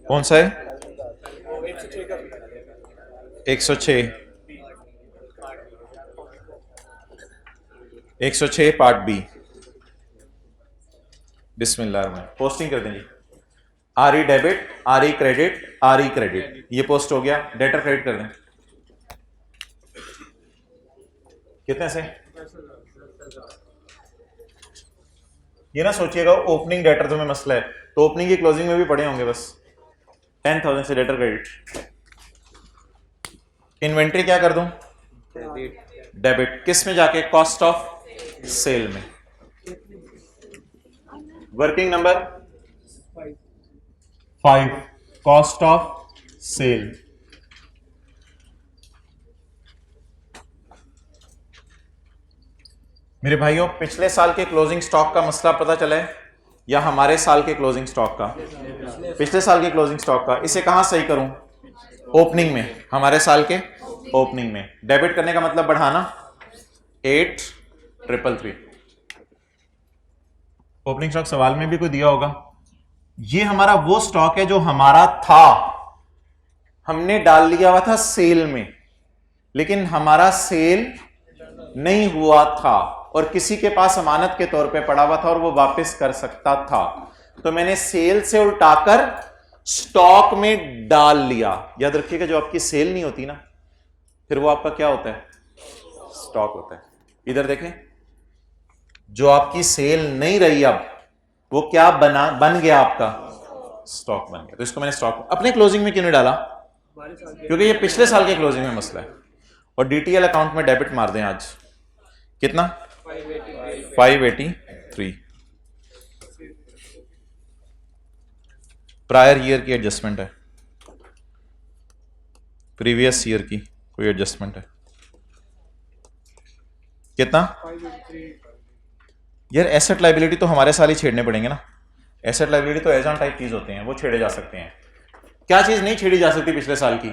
कौन सा है? 106 106 पार्ट बी। बिस्मिल्लाह, पोस्टिंग कर दें जी। R E debit, R E credit, R E credit, ये पोस्ट हो गया। डेटर क्रेडिट कर दें। कितने से? ये ना सोचिएगा ओपनिंग डेटर में मसला है, तो ओपनिंग की क्लोजिंग में भी पड़े होंगे। बस 10,000 से डेटर क्रेडिट। इन्वेंट्री क्या कर दूं? डेबिट। किस में जाके? कॉस्ट ऑफ सेल में। Working number 5, cost of sale. मेरे भाइयों, पिछले साल के क्लोजिंग स्टॉक का मसला पता चला है या हमारे साल के क्लोजिंग स्टॉक का? पिछले साल के क्लोजिंग स्टॉक का। इसे कहां सही करूं? ओपनिंग में, हमारे साल के ओपनिंग में। डेबिट करने का मतलब बढ़ाना 8,333। ओपनिंग स्टॉक सवाल में भी कोई दिया होगा। ये हमारा वो स्टॉक है जो हमारा था, हमने डाल लिया हुआ था सेल में, लेकिन हमारा सेल नहीं हुआ था और किसी के पास अमानत के तौर पे पड़ा हुआ था और वो वापस कर सकता था, तो मैंने सेल से उल्टाकर स्टॉक में डाल लिया। याद रखिएगा, जो आपकी सेल नहीं होती ना, फिर वो आपका क्या होता है? स्टॉक होता है। इधर देखें, जो आपकी सेल नहीं रही अब, वो क्या बन गया? आपका स्टॉक बन गया। तो इसको मैंने स्टॉक अपने क्लोजिंग में क्यों नहीं डाला? क्योंकि ये पिछले साल के क्लोजिंग में मसला है। और डीटीएल अकाउंट में डेबिट मार दें आज। कितना? 583। प्रायर ईयर की एडजस्टमेंट है, प्रीवियस ईयर की कोई एडजस्टमेंट है। कितना? यार एसेट लाइबिलिटी तो हमारे साल ही छेड़ने पड़ेंगे ना। एसेट लाइबिलिटी तो एज ऑन टाइप चीज होते हैं, वो छेड़े जा सकते हैं। क्या चीज नहीं छेड़ी जा सकती पिछले साल की?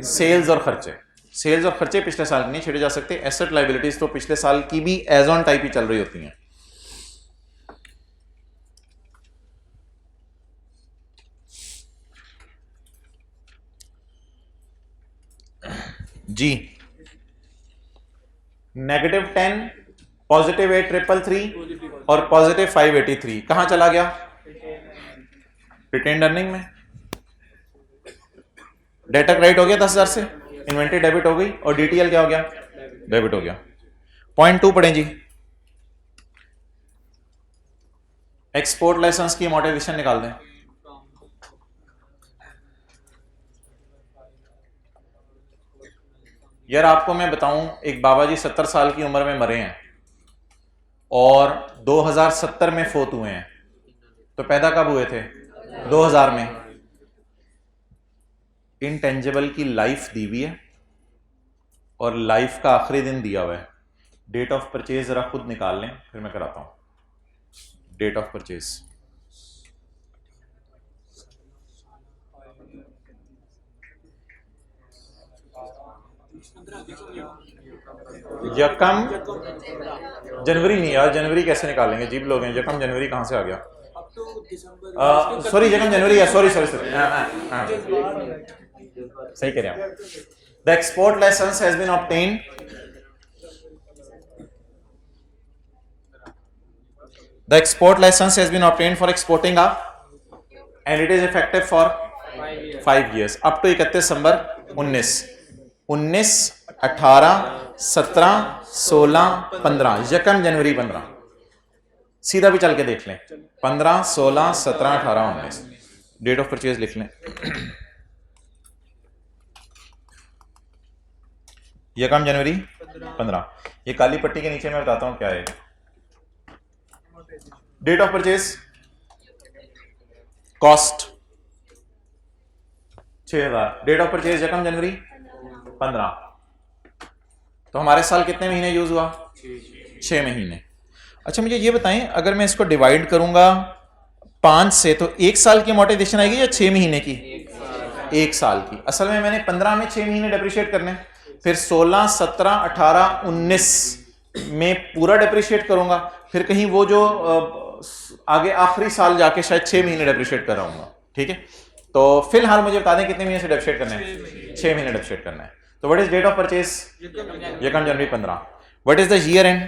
सेल्स और खर्चे। सेल्स और खर्चे पिछले साल की नहीं छेड़े जा सकते। एसेट लाइबिलिटीज तो पिछले साल की भी एज ऑन टाइप ही चल रही होती हैं। जी, -10, +8,333 और +583 कहां चला गया? रिटेन्ड अर्निंग में। डेटा क्रेडिट हो गया 10,000 से, इन्वेंट्री डेबिट हो गई और डीटीएल क्या हो गया? डेबिट हो गया। पॉइंट 2 पढ़ें जी। एक्सपोर्ट लाइसेंस की अमोर्टाइजेशन निकाल दें। यार आपको मैं बताऊं, एक बाबा जी 70 साल की उम्र में मरे हैं और 2070 में फोत हुए हैं, तो पैदा कब हुए थे? 2000 में। इनटेंजिबल की लाइफ दी हुई है और लाइफ का आखिरी दिन दिया हुआ है। डेट ऑफ परचेज जरा खुद निकाल लें, फिर मैं कराता हूं। डेट ऑफ परचेज यकम जनवरी नहीं यार, जनवरी कैसे निकालेंगे? अजीब लोग हैं। यकम जनवरी कहां से आ गया? सॉरी, यकम जनवरी है। सॉरी सॉरी सॉरी, सही कह रहे हैं। The export licence has been obtained for exporting a and it is effective for 5 years up to 31 दिसंबर 19, 18, 17, 16, 15, यकम जनवरी 15। सीधा भी चल के देख लें, 15, 16, 17, 18, 19। डेट ऑफ परचेज लिख लें। यकम जनवरी 15। ये काली पट्टी के नीचे मैं बताता हूं क्या है। Date of purchase, cost 6,000। Date of purchase यकम जनवरी 15। तो हमारे साल कितने महीने यूज हुआ? 6 महीने। अच्छा मुझे ये बताएं, अगर मैं इसको डिवाइड करूंगा 5 से, तो 1 साल की अमोर्टाइजेशन आएगी या 6 महीने की? 1 साल की। असल में मैंने 15 में 6 महीने डेप्रिशिएट करने, फिर 16, 17, 18, 19 में पूरा डेप्रिशिएट करूंगा, फिर कहीं वो जो आगे आखिरी साल जाके शायद 6 महीने डेप्रिशिएट कर रहा हूँ। ठीक है, तो फिलहाल मुझे बता दें कितने महीने से डेप्रिशिएट करना है? 6 महीने डेप्रिशिएट करना है। तो what is date of purchase? यकम जनवरी 15। What is the year end?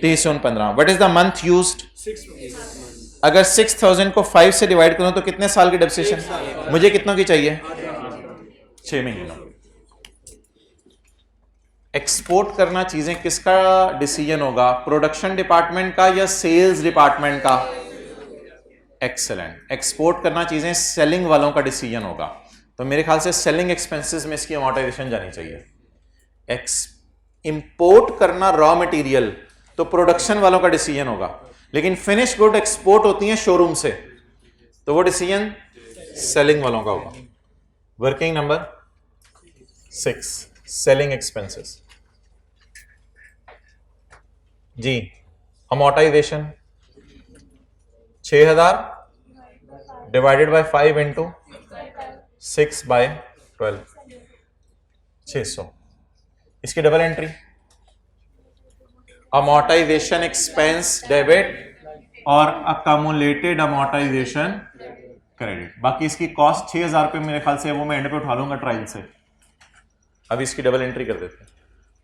30/15। What is the month used? अगर 6000 को 5 से डिवाइड करूं तो कितने साल की डेप्रिसिएशन? मुझे कितनों की चाहिए? 6 महीनों। एक्सपोर्ट करना चीजें किसका डिसीजन होगा? प्रोडक्शन डिपार्टमेंट का या सेल्स डिपार्टमेंट का? एक्सेलेंट। एक्सपोर्ट करना चीजें सेलिंग वालों का डिसीजन होगा। तो मेरे ख्याल से सेलिंग एक्सपेंसेस में इसकी अमोर्टाइजेशन जानी चाहिए। इंपोर्ट करना रॉ मटेरियल तो प्रोडक्शन वालों का डिसीजन होगा, लेकिन फिनिश गुड एक्सपोर्ट होती हैं शोरूम से, तो वो डिसीजन सेलिंग वालों का होगा। Working number 6, selling expenses. जी, अमोर्टाइजेशन 6000 डिवाइडेड बाय 5 इंटू 6/12, 600। इसकी double entry, amortisation expense debit और अकमुलेटेड अमोर्टाइजेशन क्रेडिट। बाकी इसकी कॉस्ट 6000 रुपये मेरे ख्याल से, वो मैं एंड पे उठा लूंगा ट्रायल से। अब इसकी डबल एंट्री कर देते हैं,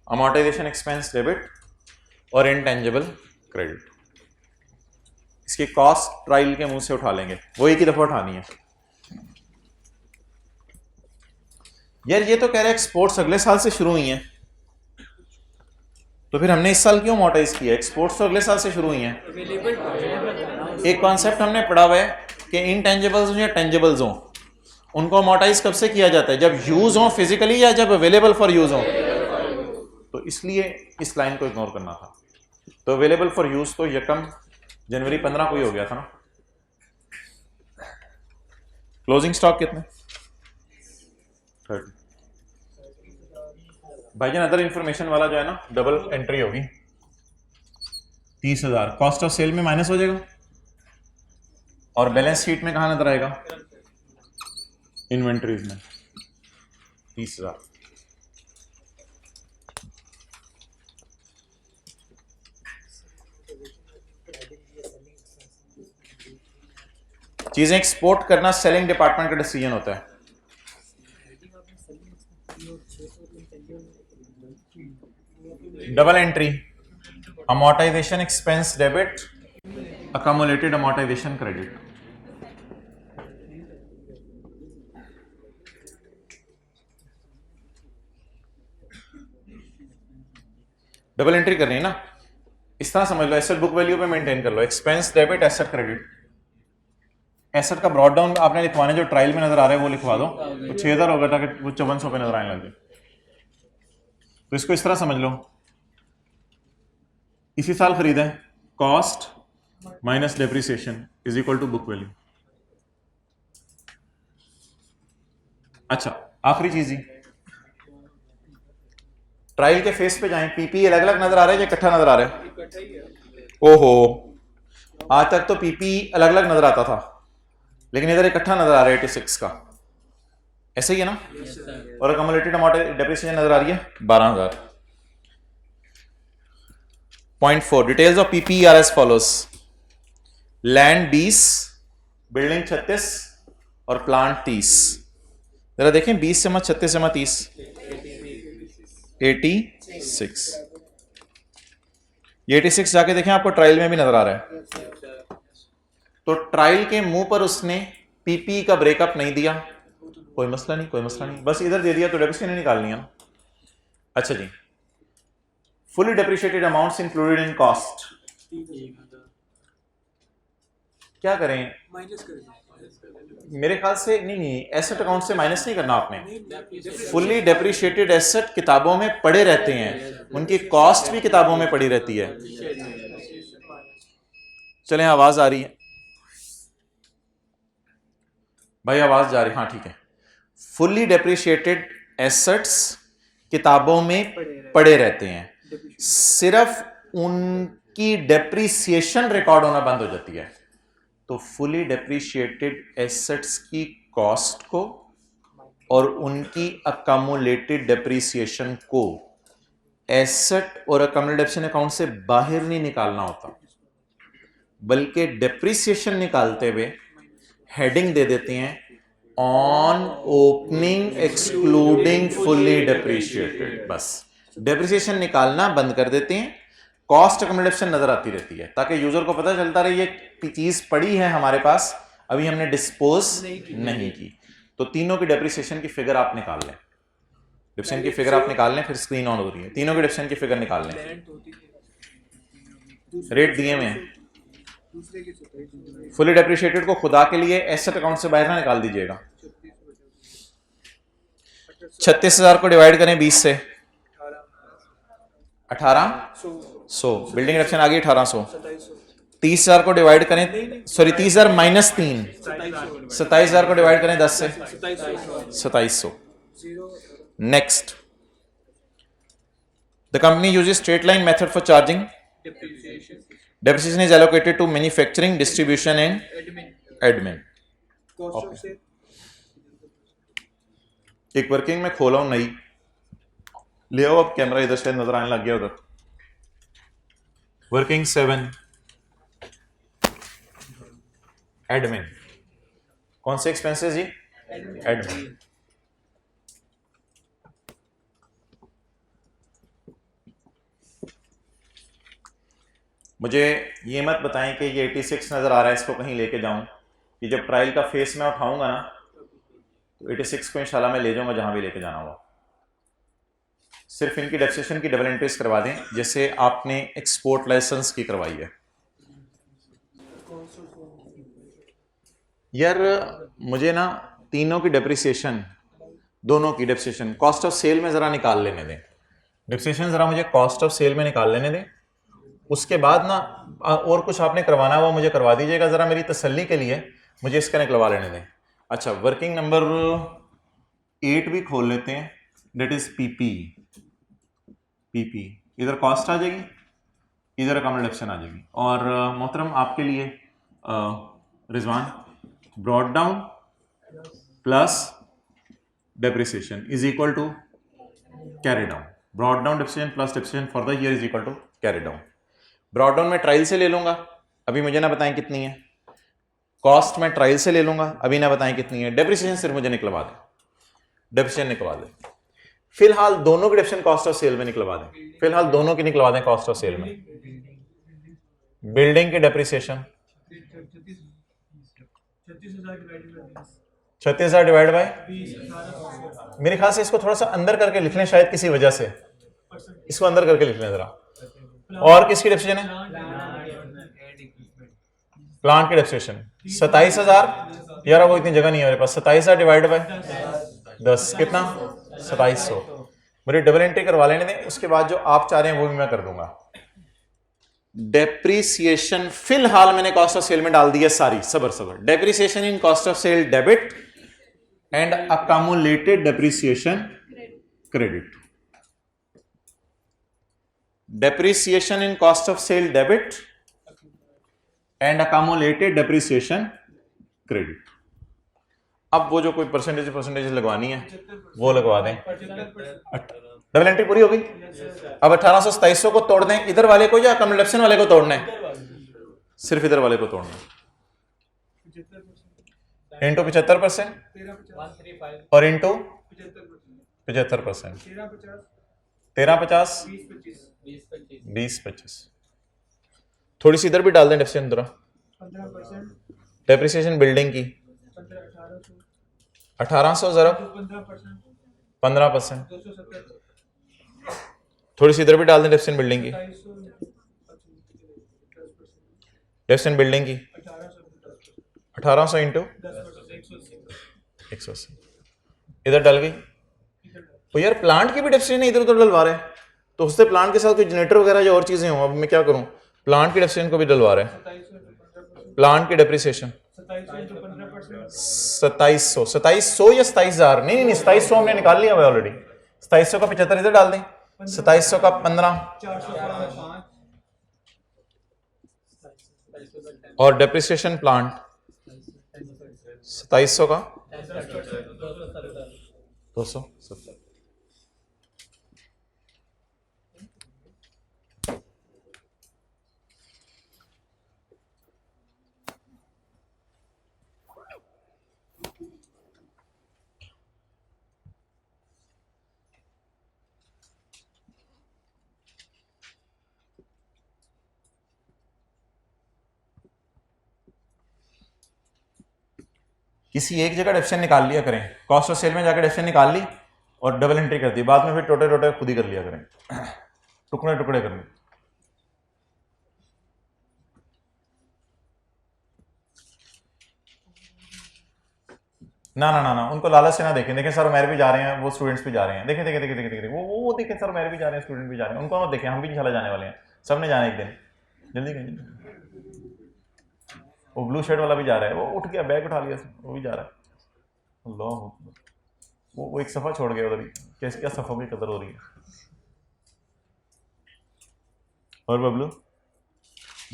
अमोर्टाइजेशन एक्सपेंस डेबिट और इनटेंजिबल क्रेडिट। इसकी कॉस्ट ट्रायल के मुंह से उठा लेंगे, वो एक ही दफा उठानी है। यार ये तो कह रहे हैं एक्सपोर्ट्स अगले साल से शुरू हुई हैं, तो फिर हमने इस साल क्यों अमोर्टाइज किया? एक्सपोर्ट्स तो अगले साल से शुरू हुई हैं। एक कॉन्सेप्ट हमने पढ़ा हुआ है कि इनटेंजिबल्स हो या टेंजिबल्स हो, उनको अमोर्टाइज कब से किया जाता है? जब यूज हो फिजिकली या जब अवेलेबल फॉर यूज हो। तो इसलिए इस लाइन को इग्नोर करना था। तो अवेलेबल फॉर यूज तो यकम जनवरी 15 को ही हो गया था ना। क्लोजिंग स्टॉक कितने? 30। भाईजान अदर इंफॉर्मेशन वाला जो है ना, डबल एंट्री होगी 30,000। कॉस्ट ऑफ सेल में माइनस हो जाएगा और बैलेंस शीट में कहां नजर आएगा? इन्वेंट्रीज में 30,000। चीजें एक्सपोर्ट करना सेलिंग डिपार्टमेंट का डिसीजन होता है। Double entry, amortisation expense debit, accumulated amortization credit. Double entry करनी है ना, इस तरह समझ लो, एसेट बुक वैल्यू पे मेंटेन कर लो, expense debit asset credit. Asset का ब्रॉड डाउन आपने लिखवाने जो ट्रायल में नजर आ रहा है वो लिखवा दो, तो 6000 होगा ताकि वो 5400 पे नजर आने लगे। तो इसको इस तरह समझ लो, इसी साल खरीदा है, cost minus depreciation is equal to book value. अच्छा, आखिरी चीज ही, ट्रायल के फेस पे जाएं, पीपी अलग अलग नजर आ रहा है या इकट्ठा नजर आ रहा है? ओहो, आज तक तो पीपी अलग अलग नजर आता था, लेकिन इधर इकट्ठा नजर आ रहा है 86 का, ऐसे ही है ना? और अकमुलेटेड डेप्रिसिएशन नजर आ रही है 12,000। Point 4, details of PP are as follows. Land 20, building 36 और प्लांट 30। जरा देखें 20 से मत 36 से मत 30, 86। ये 86 जाके देखें, आपको ट्रायल में भी नजर आ रहा है। तो ट्रायल के मुंह पर उसने पीपी का ब्रेकअप नहीं दिया, कोई मसला नहीं, कोई मसला नहीं, बस इधर दे दिया तो डेप्रिसिएशन निकालनी है ना। अच्छा जी, fully depreciated amounts included in cost, क्या करें? मेरे ख्याल से नहीं, एसेट अकाउंट से माइनस नहीं करना आपने। फुली डेप्रिशिएटेड एसेट किताबों में पड़े रहते हैं, उनकी कॉस्ट भी किताबों में पड़ी रहती है। चलें, आवाज आ रही है भाई? आवाज जा रही? हाँ ठीक है। फुली डेप्रिशिएटेड एसेट्स किताबों में पड़े रहते हैं, सिर्फ उनकी डेप्रिसिएशन रिकॉर्ड होना बंद हो जाती है। तो फुली डेप्रिशिएटेड एसेट्स की कॉस्ट को और उनकी अकमुलेटेड डेप्रिसिएशन को एसेट और अकमुलेटेड अकाउंट से बाहर नहीं निकालना होता, बल्कि डेप्रिसिएशन निकालते हुए हेडिंग दे देते हैं on opening excluding fully depreciated, बस डेप्रिसिएशन निकालना बंद कर देते हैं, कॉस्ट अकोमोडेशन नजर आती रहती है ताकि यूजर को पता चलता रहे ये चीज पड़ी है हमारे पास, अभी हमने डिस्पोज नहीं की। तो तीनों की डेप्रिसिएशन की फिगर आप निकाल लें, डिप्रेशन की फिगर आप निकाल लें, फिर स्क्रीन ऑन हो रही है, तीनों की डिप्रेशन की फिगर निकाल लें, रेट दिए हुए हैं। फुली डेप्रिशिएटेड को खुदा के लिए एसेट अकाउंट से बाहर ना निकाल दीजिएगा। 36,000 को डिवाइड करें 20 से, 1800, बिल्डिंग डिप्रेशन आ गई 1800। 30,000 को डिवाइड करें, सॉरी 30,000 माइनस 3, 27,000 को डिवाइड करें 10 से, 2700। Next, the company uses straight line method for charging. Depreciation is allocated to manufacturing, distribution and admin. Okay. एक वर्किंग में खोला हूं नई, ले आओ अब कैमरा इधर से नजर आने लग गया उधर। वर्किंग 7 एडमिन, कौन से एक्सपेंसेस जी? एडमिन। मुझे ये मत बताएं कि ये 86 नज़र आ रहा है, इसको कहीं लेके जाऊं, कि जब ट्रायल का फेस मैं उठाऊंगा ना तो 86 को इंशाल्लाह मैं ले जाऊंगा जहां भी लेके जाना होगा। सिर्फ इनकी डेप्रिसिएशन की डबल एंट्रीज करवा दें जैसे आपने एक्सपोर्ट लाइसेंस की करवाई है। यार मुझे ना तीनों की डेप्रिसिएशन, दोनों की डेप्रिसिएशन कॉस्ट ऑफ सेल में ज़रा निकाल लेने दें, डेप्रिसिएशन ज़रा मुझे कॉस्ट ऑफ सेल में निकाल लेने दें, उसके बाद ना और कुछ आपने करवाना है वो मुझे करवा दीजिएगा, ज़रा मेरी तसल्ली के लिए मुझे इसका निकलवा लेने दें। अच्छा, वर्किंग नंबर 8 भी खोल लेते हैं, डेट इज़ पीपी। इधर कॉस्ट आ जाएगी, इधर अकोमोडेशन आ जाएगी। और मोहतरम आपके लिए Rizwan, brought down plus depreciation is equal to carry down. Brought down depreciation plus depreciation for the year is equal to carry down. Brought down में ट्रायल से ले लूंगा, अभी मुझे ना बताएं कितनी है। कॉस्ट में ट्रायल से ले लूंगा, अभी ना बताएं कितनी है। डेप्रिसिएशन सिर्फ मुझे निकलवा दें, डेप्रिसिएशन निकलवा दें। फिलहाल दोनों की डेप्रिसिएशन कॉस्ट ऑफ सेल में निकलवा दें, फिलहाल दोनों की निकलवा दें कॉस्ट ऑफ सेल में। बिल्डिंग की डेप्रिसिएशन 36,000 डिवाइड बाय, मेरे ख्याल से इसको थोड़ा सा अंदर करके लिख लें, शायद किसी वजह से इसको अंदर करके लिख लें जरा। और किसकी डेप्रिसिएशन है? प्लांट की डेप्रिसिएशन 27,000, यार वो इतनी जगह नहीं है मेरे पास। 27,000 डिवाइड बाय 10 कितना? 2700। मुझे डबल एंट्री करवा लेने दें, उसके बाद जो आप चाह रहे हैं वो भी मैं कर दूंगा। डेप्रिसिएशन फिलहाल मैंने कॉस्ट ऑफ सेल में डाल दी है सारी, सबर। Depreciation in cost of sale debit and accumulated depreciation credit. Depreciation in cost of sale debit and accumulated depreciation credit. अब वो जो कोई परसेंटेज लगवानी है वो लगवा दें। डबल एंट्री पूरी हो गई। अब 1800 को तोड़ दें, इधर वाले को या अकोमोडेशन वाले को तोड़ना है? सिर्फ इधर वाले को तोड़ना है। इंटू 75% और इंटू 75%, 1350, 20-25। थोड़ी सी इधर भी डाल दें डेप्रिसिएशन, डेप्रिसिएशन बिल्डिंग की 1800 जरा 15%, थोड़ी सी इधर भी डाल दें डेप्रिसिएशन बिल्डिंग की, डेप्रिसिएशन बिल्डिंग की 1800 इंटू 180, इधर डल गई। तो यार प्लांट की भी डेप्रिसिएशन इधर उधर डलवा रहे हैं, तो उससे प्लांट के साथ कोई जनरेटर वगैरह या और चीजें हों। अब मैं क्या करूं? प्लांट की डेप्रिसिएशन को भी डलवा रहे हैं। प्लांट की डेप्रिसिएशन 2700 या 27,000? नहीं 2700 हमने निकाल लिया हुआ ऑलरेडी। 2700 का 75 इधर डाल दें, 2700 का 15 और डेप्रिसिएशन प्लांट 2700 का 270। किसी एक जगह डेफिशिएंट निकाल लिया करें, कॉस्ट ऑफ सेल में जाकर डेफिशिएंट निकाल ली और डबल एंट्री कर दी, बाद में फिर टोटे टोटे खुद ही कर लिया करें, टुकड़े टुकड़े करने। ना ना ना ना, उनको लालच से ना देखें। देखें सर उमैर भी जा रहे हैं, वो स्टूडेंट्स भी जा रहे हैं, देखें देखें देखें देखें देखें वो देखें सर उमैर भी जा रहे हैं, स्टूडेंट भी जा रहे हैं, उनको मत देखें, हम भी इंशाल्लाह जाने वाले हैं, सबने जाना एक दिन, जल्दी करें। वो ब्लू शर्ट वाला भी जा रहा है, वो उठ गया, बैग उठा लिया, वो भी जा रहा है। अल्लाह, वो एक सफ़ा छोड़ गया उधर ही, कैसे क्या सफ़ा की कदर हो रही है। और बबलू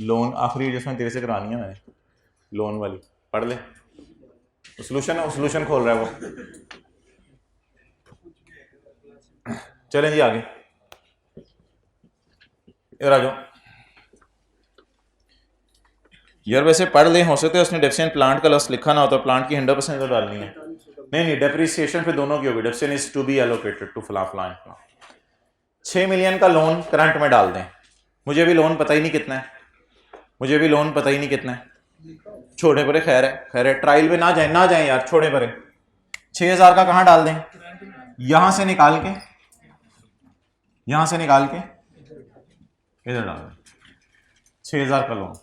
लोन आखिरी जिसमें तेरे से करानी है मैंने, लोन वाली पढ़ ले, सोल्यूशन खोल रहा है वो। चलें जी आगे, इधर आ जाओ यार। वैसे पढ़ ले, हो सकता है उसने डेफिशिएंट प्लांट का लफ्ज़ लिखा ना हो तो प्लांट की 100% तो डालनी है। नहीं, डेप्रिसिएशन फिर दोनों की होगी, deficient is to be allocated to फला फला। 6 मिलियन का लोन करंट में डाल दें, मुझे भी लोन पता ही नहीं कितना है, मुझे भी लोन पता ही नहीं कितना है, छोड़े परे, खैर है ट्रायल में ना जाए यार, छोड़े परे। 6,000 का कहाँ डाल दें, यहां से निकाल के इधर डाल दें 6,000 का लोन,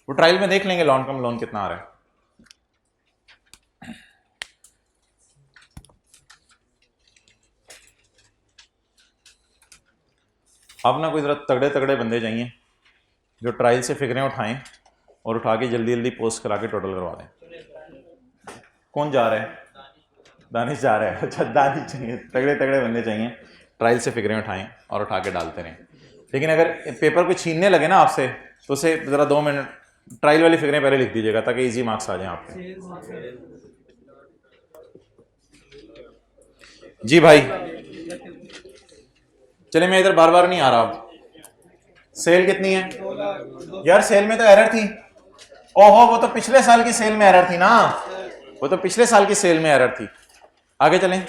वो ट्रायल में देख लेंगे लोन कितना आ रहा है। अब ना कोई जरा तगड़े तगड़े बंदे चाहिए जो ट्रायल से फिक्रें उठाएं और उठा के जल्दी जल्दी पोस्ट करा के टोटल करवा दें। कौन जा रहा है? दानिश जा रहा है। अच्छा, दानिश चाहिए, तगड़े तगड़े बंदे चाहिए, ट्रायल से फिक्रें उठाएं और उठा के डालते रहें। लेकिन अगर पेपर को छीनने लगे ना आपसे तो उसे ज़रा 2 मिनट ट्रायल वाली फिक्रें पहले लिख दीजिएगा ताकि इजी मार्क्स आ जाएं आपके। जी भाई चले, मैं इधर बार बार नहीं आ रहा। अब सेल कितनी है यार? सेल में तो एरर थी। ओहो, वो तो पिछले साल की सेल में एरर थी ना, वो तो पिछले साल की सेल में एरर थी। आगे चलें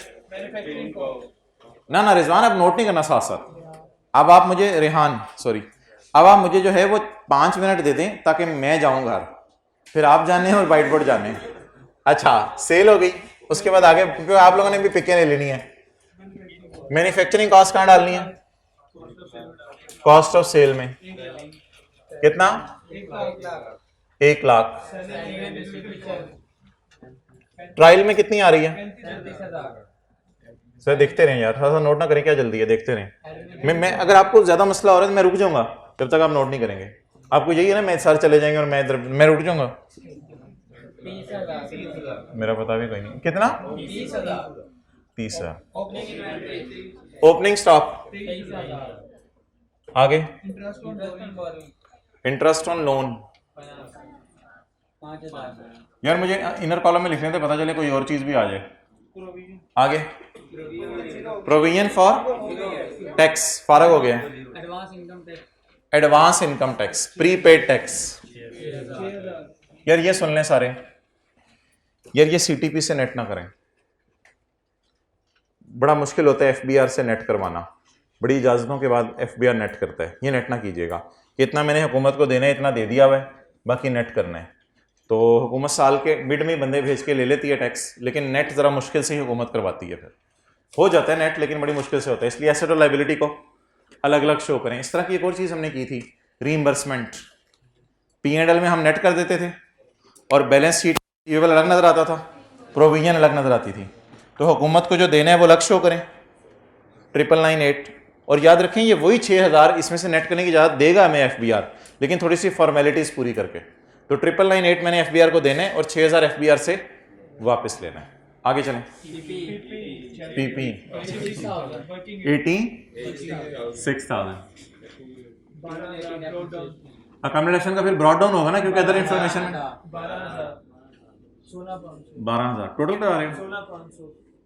ना ना रिजवान, अब नोट नहीं करना साथ साथ। अब आप मुझे अब आप मुझे जो है वो 5 मिनट दे दें ताकि मैं जाऊं घर, फिर आप जाने और वाइट बोर्ड जाने। अच्छा, सेल हो गई, उसके बाद आगे क्योंकि आप लोगों ने भी पिकें लेनी है। मैन्युफैक्चरिंग कॉस्ट कहाँ डालनी है? कॉस्ट ऑफ सेल में कितना? 1 लाख। ट्रायल में कितनी आ रही है? सर देखते रहें यार, थोड़ा सा नोट ना करें, क्या जल्दी है, देखते रहें। मैं अगर आपको ज्यादा मसला हो रहा है तो मैं रुक जाऊंगा जब तक आप नोट नहीं करेंगे। आपको यही है ना, मैं सर चले जाएंगे और मैं रुक जाऊंगा। मेरा पता भी कोई नहीं। कितना? 30,000 ओपनिंग स्टॉक। आगे इंटरेस्ट ऑन लोन। यार मुझे इनर कॉलम में लिखने थे, पता चले कोई और चीज भी आ जाए। आगे प्रोविजन फॉर टैक्स, फारग हो गया। Advance income tax, prepaid tax. यार ये सुन लें सारे, यार ये सीटीपी से नेट ना करें, बड़ा मुश्किल होता है एफबीआर से नेट करवाना, बड़ी इजाजतों के बाद एफबीआर नेट करता है। ये नेट ना कीजिएगा, इतना मैंने हुकूमत को देना है, इतना दे दिया हुआ है, बाकी नेट करना है। तो हुकूमत साल के मिड में बंदे भेज के ले लेती है टैक्स, लेकिन नेट ज़रा मुश्किल से ही हुकूमत करवाती है। फिर हो जाता है नेट, लेकिन बड़ी मुश्किल से होता है, इसलिए एसेट और लायबिलिटी को अलग अलग शो करें। इस तरह की एक और चीज़ हमने की थी, रीइंबर्समेंट। P&L में हम नेट कर देते थे और बैलेंस शीट रिसीवेबल अलग नज़र आता था, प्रोविजन अलग नज़र आती थी। तो हुकूमत को जो देना है वो अलग शो करें, 998। और याद रखें ये वही 6,000 इसमें से नेट करने की इजाज़त देगा हमें एफबीआर, लेकिन थोड़ी सी फॉर्मेलिटीज़ पूरी करके। तो 998 मैंने एफबीआर को देना है और 6,000 एफबीआर से वापस लेना है। आगे चलें। पीपी 86,000 अकोमोडेशन का फिर ब्रॉड डाउन होगा ना, क्योंकि अदर इंफॉर्मेशन 12,000 टोटल करा रहे हैं।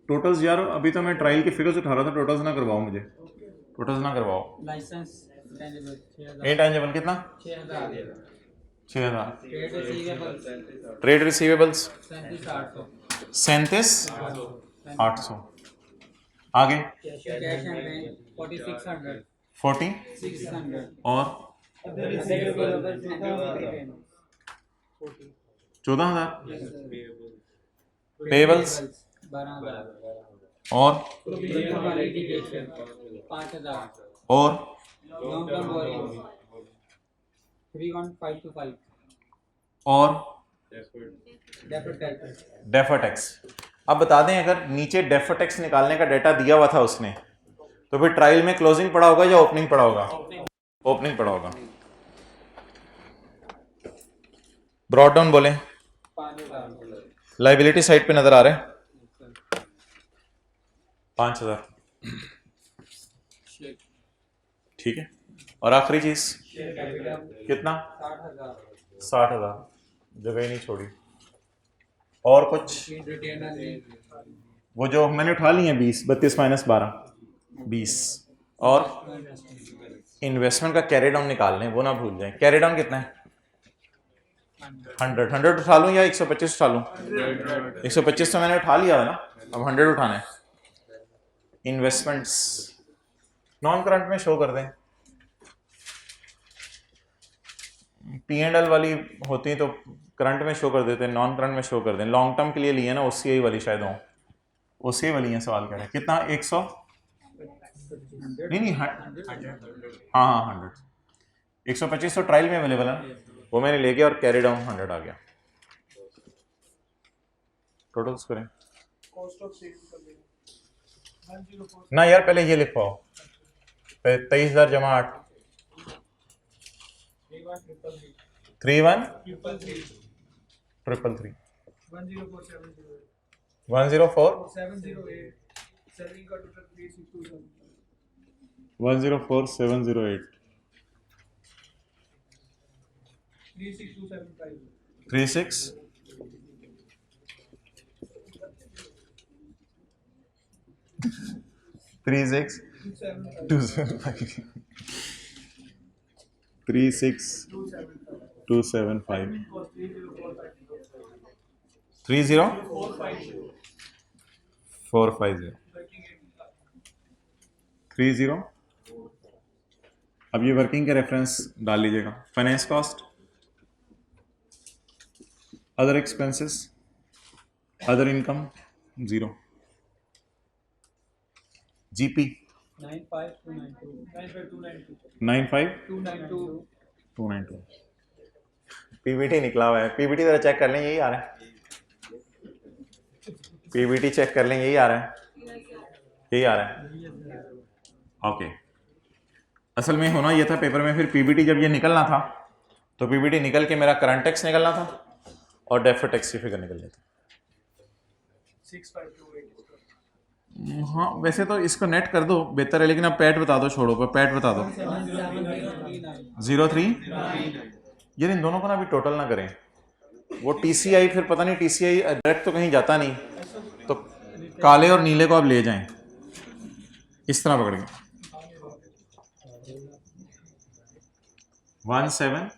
टोटल्स यार अभी तो मैं ट्रायल की फिगर्स उठा रहा था, टोटल्स ना करवाओ मुझे, टोटल्स ना करवाओ। इंटेंजिबल कितना? 6,000। Trade receivables 37,800। आगे 40 और 14,000। पेबल्स 12,000 और 5,000 और लॉन्ग टर्म बोरिंग 3,155 और डेफर्ड टैक्स डेफर्ड टैक्स। अब बता दें, अगर नीचे डेफर्ड टैक्स निकालने का डाटा दिया हुआ था उसने, तो फिर ट्रायल में क्लोजिंग पड़ा होगा या ओपनिंग पड़ा होगा? ओपनिंग पड़ा होगा। ब्रॉड डाउन बोले, 5,000 लाइबिलिटी साइड पे नजर आ रहा है 5,000, ठीक है। और आखिरी चीज कितना? 60,000, जगह ही नहीं छोड़ी। और कुछ वो जो मैंने उठा लिए हैं 20, 32 माइनस 12 20, और इन्वेस्टमेंट का कैरी डाउन निकाल लें, वो ना भूल जाएं। कैरी डाउन कितना है? 100 उठा लूं या 125 उठा लूं? 125 तो मैंने उठा लिया है ना, अब 100 उठाना है। इन्वेस्टमेंट्स नॉन करंट में शो कर दें, P&L वाली होती तो करंट में शो कर देते हैं, नॉन करंट में शो कर दें। लॉन्ग टर्म के लिए लिए ना, OCI वाली शायद हो, OCI वाली है। सवाल कह रहे हैं कितना? 100 नहीं, हाँ 100, 125 तो ट्रायल में अवेलेबल है, वो मैंने ले गया और कैरी डाउन 100 आ गया। टोटल्स करें ना यार, पहले ये लिखवाओ, 23,000 जमा 8 31,333 104 104,708 36 36 275 36275 30450 30। अब ये वर्किंग के रेफरेंस डाल लीजिएगा। Finance cost, other expenses, other income 0, GP 95,292 PBT निकला हुआ है। पीबीटी जरा चेक कर लें, यही आ रहा है। पीबीटी चेक कर लें, यही आ रहा है, यही आ रहा है। ओके, असल में होना ये था पेपर में, फिर पीबीटी जब ये निकलना था तो पीबीटी निकल के मेरा करंट टैक्स निकलना था और डेफर्ड टैक्स की फिगर निकल जाती। हाँ वैसे तो इसको नेट कर दो बेहतर है, लेकिन अब पैट बता दो, छोड़ो पर पैट बता दो 03। यार इन दोनों को ना अभी टोटल ना करें, वो टीसीआई फिर पता नहीं, टीसीआई डायरेक्ट तो कहीं जाता नहीं, तो काले और नीले को आप ले जाएं इस तरह पकड़ के 17039।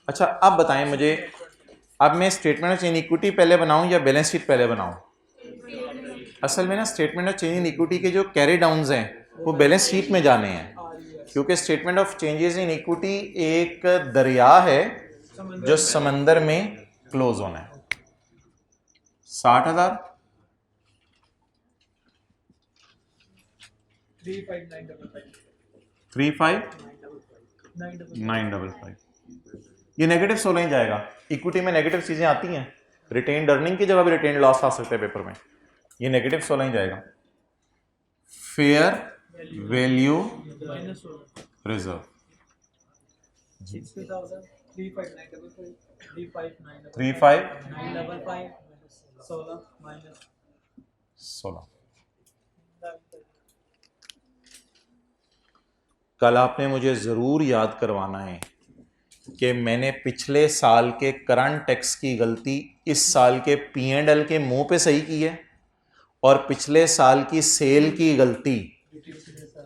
अच्छा अब बताएं मुझे, अब मैं स्टेटमेंट ऑफ चेंज इक्विटी पहले बनाऊं या बैलेंस शीट पहले बनाऊं? असल में ना statement of change in equity के जो कैरी डाउन्स हैं वो बैलेंस शीट में जाने हैं, क्योंकि statement of changes in equity एक दरिया है जो समंदर में क्लोज होना है। 60,000 35,955 ये नेगेटिव 16 ही जाएगा। इक्विटी में नेगेटिव चीजें आती हैं, रिटेन्ड अर्निंग की जगह भी रिटेन्ड लॉस आ सकते हैं पेपर में, ये नेगेटिव 16 ही जाएगा। फेयर वैल्यू रिजर्व 35,955 कल आपने मुझे ज़रूर याद करवाना है कि मैंने पिछले साल के करंट टैक्स की गलती इस साल के P&L के मुंह पे सही की है, और पिछले साल की सेल की गलती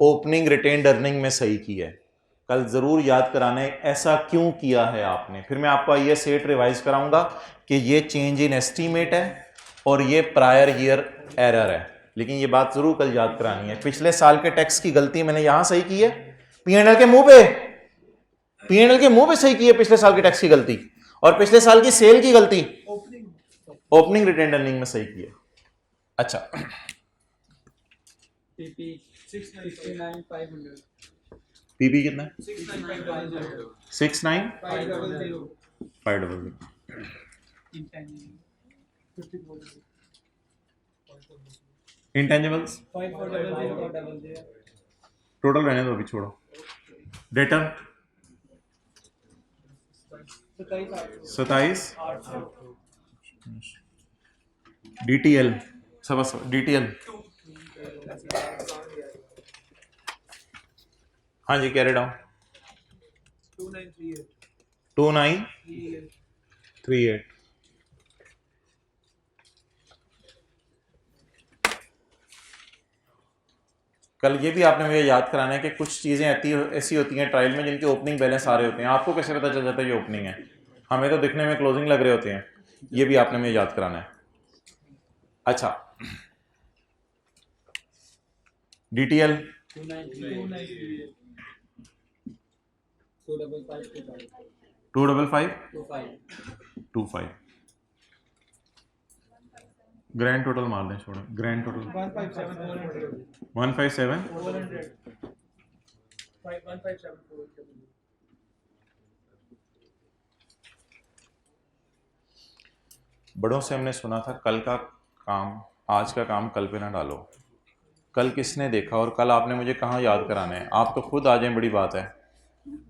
ओपनिंग रिटेन्ड अर्निंग में सही की है। कल ज़रूर याद कराना है ऐसा क्यों किया है आपने। फिर मैं आपको ये सेट रिवाइज कराऊंगा कि ये चेंज इन एस्टीमेट है और ये प्रायर ईयर एरर है, लेकिन ये बात ज़रूर कल याद करानी है। पिछले साल के टैक्स की गलती मैंने यहां सही की है P&L के मुंह पे, P&L के मुंह पे सही की है पिछले साल की टैक्स की गलती, और पिछले साल की सेल की गलती ओपनिंग रिटेन अर्निंग में सही की है। अच्छा, PP 69500 पीपी कितना है? 69500 69 500। इंटेंजिबल्स टोटल रहने दो, अभी छोड़ो। डेटर 27। DTL सब DTL, हाँ जी, कैरी डाउन 2938। कल ये भी आपने मुझे याद कराना है कि कुछ चीज़ें ऐसी होती हैं ट्रायल में जिनके ओपनिंग बैलेंस आ रहे होते हैं। आपको कैसे पता चल जाता है ये ओपनिंग है? हमें तो दिखने में क्लोजिंग लग रहे होते हैं। ये भी आपने मुझे याद कराना है। अच्छा, DTL 25525 ग्रैंड टोटल मार दें, छोड़ो ग्रैंड टोटल 157। बड़ों से हमने सुना था कल का काम आज का काम कल पे ना डालो। कल किसने देखा और कल आपने मुझे कहाँ याद कराना है? आप तो खुद आ जाएं, बड़ी बात है।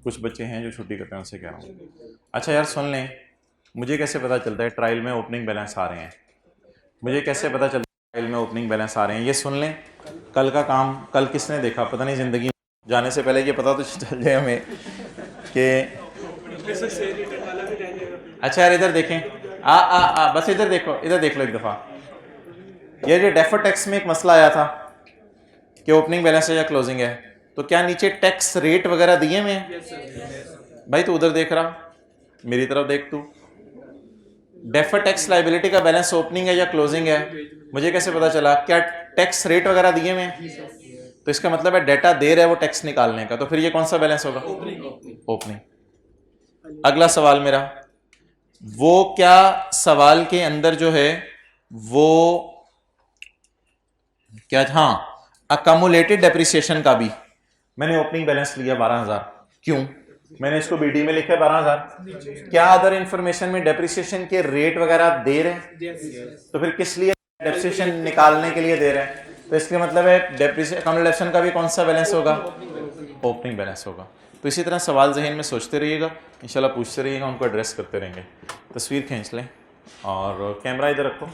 कुछ बच्चे हैं जो छुट्टी करते हैं, उनसे कह रहा हूँ। अच्छा यार सुन लें, मुझे कैसे पता चलता है ट्रायल में ओपनिंग बैलेंस आ रहे हैं? मुझे कैसे पता चलता है ट्रायल में ओपनिंग बैलेंस आ रहे हैं? ये सुन लें, कल का काम कल किसने देखा? पता नहीं, ज़िंदगी में जाने से पहले ये पता तो चल जाए हमें कि अच्छा यार इधर देखें, बस इधर देखो, इधर देख लो एक दफ़ा। ये जो डेफर्ड टैक्स में एक मसला आया था कि ओपनिंग बैलेंस है या क्लोजिंग है, तो क्या नीचे टैक्स रेट वगैरह दिए हुए हैं? भाई तो उधर देख रहा, मेरी तरफ देख तू। डेफर्ड टैक्स लाइबिलिटी का बैलेंस ओपनिंग है या क्लोजिंग है, मुझे कैसे पता चला? क्या टैक्स रेट वगैरह दिए हुए हैं? तो इसका मतलब है डेटा दे रहा है वो टैक्स निकालने का, तो फिर ये कौन सा बैलेंस होगा? ओपनिंग। अगला सवाल मेरा, वो क्या सवाल के अंदर जो है वो क्या, हाँ, अकमुलेटेड डेप्रिसिएशन का भी मैंने ओपनिंग बैलेंस लिया 12,000। क्यों? मैंने इसको बीडी में लिखा है 12,000। क्या अदर इंफॉर्मेशन में डेप्रिसिएशन के रेट वगैरह दे रहे हैं? तो फिर किस लिए डेप्रिसिएशन निकालने के लिए दे रहे हैं? तो इसके मतलब है अकमुलेशन का भी कौन सा बैलेंस होगा? ओपनिंग बैलेंस होगा। तो इसी तरह सवाल जहन में सोचते रहिएगा, इंशाल्लाह पूछते रहिएगा, उनको एड्रेस करते रहेंगे। तस्वीर खींच लें और कैमरा इधर रखो।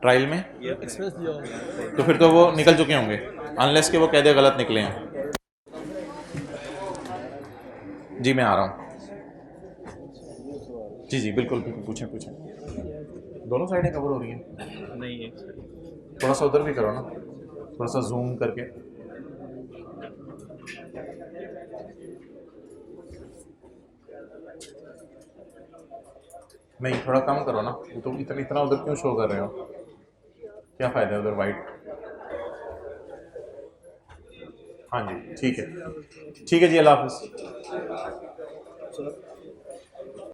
ट्रायल में तो फिर तो वो निकल चुके होंगे, अनलेस के वो कहते गलत निकले हैं। जी मैं आ रहा हूँ। जी जी बिल्कुल बिल्कुल, पूछें पूछें। दोनों साइडें कवर हो रही हैं? नहीं है, थोड़ा सा उधर भी करो ना, थोड़ा सा जूम करके। नहीं थोड़ा कम करो ना, तो इतना उधर क्यों शो कर रहे हो? क्या फ़ायदा है उधर वाइट? हाँ जी ठीक है जी, अल्लाह हाफ़िज़।